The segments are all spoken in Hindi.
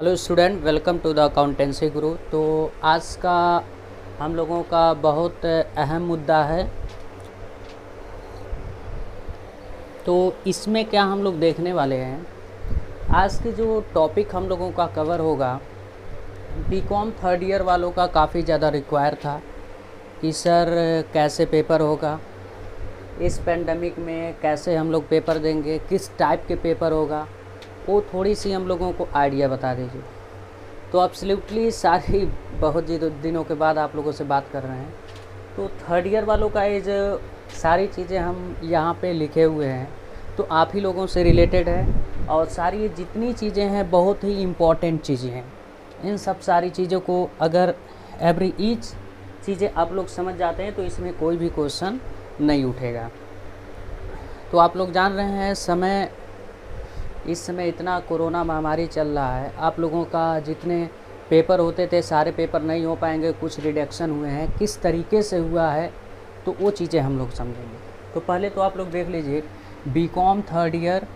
Hello student, welcome to the accountancy Guru. तो आज का हम लोगों का बहुत अहम मुद्दा है। तो इसमें क्या हम लोग देखने वाले हैं, आज के जो टॉपिक हम लोगों का कवर होगा, बीकॉम थर्ड ईयर वालों का काफ़ी ज़्यादा रिक्वायर था कि सर कैसे पेपर होगा, इस पेंडेमिक में कैसे हम लोग पेपर देंगे, किस टाइप के पेपर होगा, वो थोड़ी सी हम लोगों को आइडिया बता दीजिए। तो एब्सोल्युटली सारी बहुत दिनों के बाद आप लोगों से बात कर रहे हैं। तो थर्ड ईयर वालों का ये जो सारी चीज़ें हम यहाँ पे लिखे हुए हैं तो आप ही लोगों से रिलेटेड है, और सारी जितनी चीज़ें हैं बहुत ही इम्पॉर्टेंट चीज़ें हैं। इन सब सारी चीज़ों को अगर एवरी ईच चीज़ें आप लोग समझ जाते हैं तो इसमें कोई भी क्वेश्चन नहीं उठेगा। तो आप लोग जान रहे हैं इस समय इतना कोरोना महामारी चल रहा है, आप लोगों का जितने पेपर होते थे सारे पेपर नहीं हो पाएंगे, कुछ रिडक्शन हुए हैं, किस तरीके से हुआ है तो वो चीज़ें हम लोग समझेंगे। तो पहले तो आप लोग देख लीजिए, BCom third year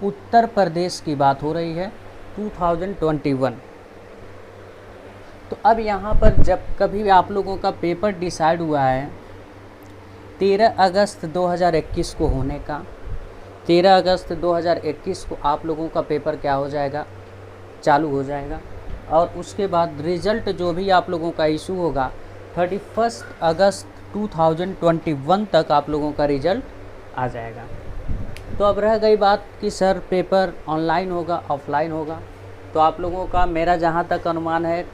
Uttar Pradesh की बात हो रही है 2021। तो अब यहाँ पर जब कभी आप लोगों का पेपर डिसाइड हुआ है 13 अगस्त 2021 को होने का, 13 अगस्त 2021 को आप लोगों का पेपर क्या हो जाएगा, चालू हो जाएगा। और उसके बाद रिज़ल्ट जो भी आप लोगों का इशू होगा 31 अगस्त 2021 तक आप लोगों का रिज़ल्ट आ जाएगा। तो अब रह गई बात कि सर पेपर ऑनलाइन होगा ऑफलाइन होगा। तो आप लोगों का मेरा जहाँ तक अनुमान है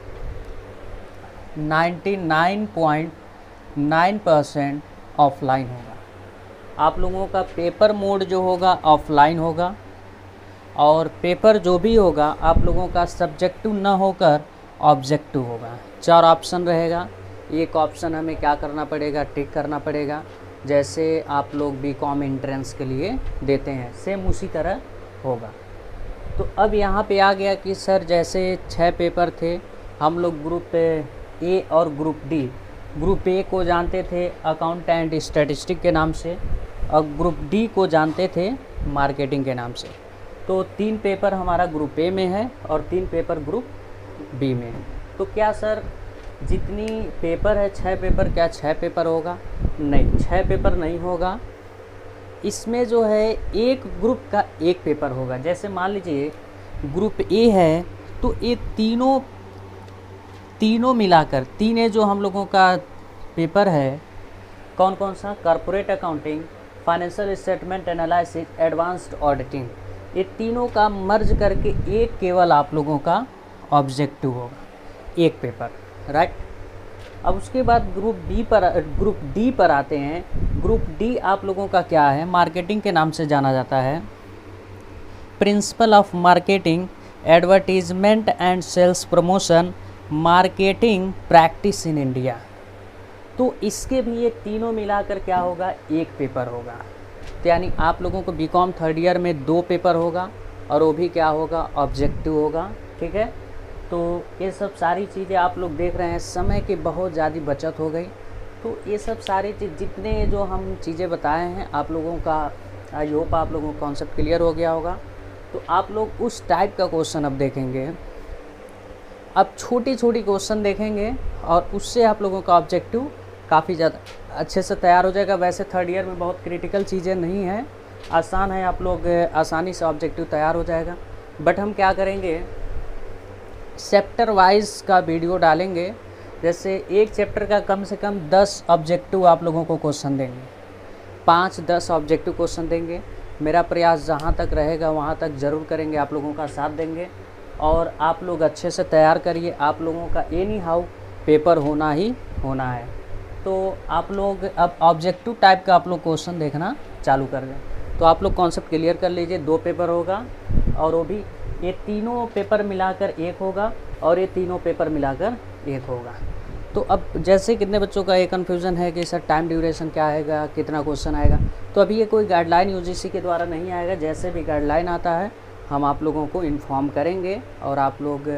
99.9% ऑफलाइन होगा। आप लोगों का पेपर मोड जो होगा ऑफलाइन होगा, और पेपर जो भी होगा आप लोगों का सब्जेक्टिव न होकर ऑब्जेक्टिव होगा। 4 ऑप्शन रहेगा, एक ऑप्शन हमें क्या करना पड़ेगा, टिक करना पड़ेगा, जैसे आप लोग बीकॉम एंट्रेंस के लिए देते हैं सेम उसी तरह होगा। तो अब यहाँ पे आ गया कि सर जैसे 6 पेपर थे, हम लोग ग्रुप ए और ग्रुप डी, ग्रुप ए को जानते थे अकाउंट एंड स्टैटिस्टिक के नाम से, और ग्रुप डी को जानते थे मार्केटिंग के नाम से। तो 3 पेपर हमारा ग्रुप ए में है और 3 पेपर ग्रुप बी में है। तो क्या सर जितनी पेपर है 6 पेपर, क्या 6 पेपर होगा? नहीं, 6 पेपर नहीं होगा। इसमें जो है एक ग्रुप का एक पेपर होगा। जैसे मान लीजिए ग्रुप ए है तो ये तीनों मिलाकर 3 जो हम लोगों का पेपर है, कौन कौन सा? Corporate accounting, financial statement analysis, advanced auditing, ये तीनों का मर्ज करके एक केवल आप लोगों का ऑब्जेक्टिव होगा, एक पेपर, राइट। अब उसके बाद ग्रुप डी पर आते हैं। ग्रुप डी आप लोगों का क्या है? मार्केटिंग के नाम से जाना जाता है। Principle of marketing, advertisement and sales promotion, marketing practice in India. तो इसके भी ये तीनों मिलाकर क्या होगा? एक पेपर होगा। तो यानी आप लोगों को बीकॉम थर्ड ईयर में 2 पेपर होगा, और वो भी क्या होगा? ऑब्जेक्टिव होगा, ठीक है। तो ये सब सारी चीज़ें आप लोग देख रहे हैं, समय की बहुत ज़्यादा बचत हो गई। तो ये सब सारी चीज़ जितने जो हम चीज़ें बताए हैं आप लोगों का, आई होप आप लोगों को कॉन्सेप्ट क्लियर हो गया होगा। तो आप लोग उस टाइप का क्वेश्चन अब देखेंगे, अब छोटी छोटी क्वेश्चन देखेंगे, और उससे आप लोगों का ऑब्जेक्टिव काफ़ी ज़्यादा अच्छे से तैयार हो जाएगा। वैसे थर्ड ईयर में बहुत क्रिटिकल चीज़ें नहीं हैं, आसान है, आप लोग आसानी से ऑब्जेक्टिव तैयार हो जाएगा। बट हम क्या करेंगे, चैप्टर वाइज का वीडियो डालेंगे। जैसे एक चैप्टर का कम से कम 10 ऑब्जेक्टिव आप लोगों को क्वेश्चन देंगे, 5-10 ऑब्जेक्टिव क्वेश्चन देंगे। मेरा प्रयास जहाँ तक रहेगा वहाँ तक ज़रूर करेंगे, आप लोगों का साथ देंगे, और आप लोग अच्छे से तैयार करिए। आप लोगों का एनी हाउ पेपर होना ही होना है। तो आप लोग अब ऑब्जेक्टिव टाइप का आप लोग क्वेश्चन देखना चालू कर दें। तो आप लोग कॉन्सेप्ट क्लियर कर लीजिए, 2 पेपर होगा, और वो भी ये तीनों पेपर मिलाकर एक होगा, और ये तीनों पेपर मिलाकर एक होगा। तो अब जैसे कितने बच्चों का ये कन्फ्यूज़न है कि सर टाइम ड्यूरेशन क्या आएगा, कितना क्वेश्चन आएगा, तो अभी ये कोई गाइडलाइन यूजीसी के द्वारा नहीं आएगा। जैसे भी गाइडलाइन आता है हम आप लोगों को इन्फॉर्म करेंगे, और आप लोग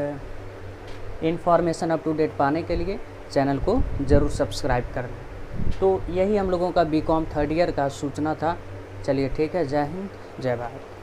इन्फॉर्मेशन अप टू डेट पाने के लिए चैनल को ज़रूर सब्सक्राइब कर लें। तो यही हम लोगों का बीकॉम थर्ड ईयर का सूचना था। चलिए ठीक है, जय हिंद, जय भारत।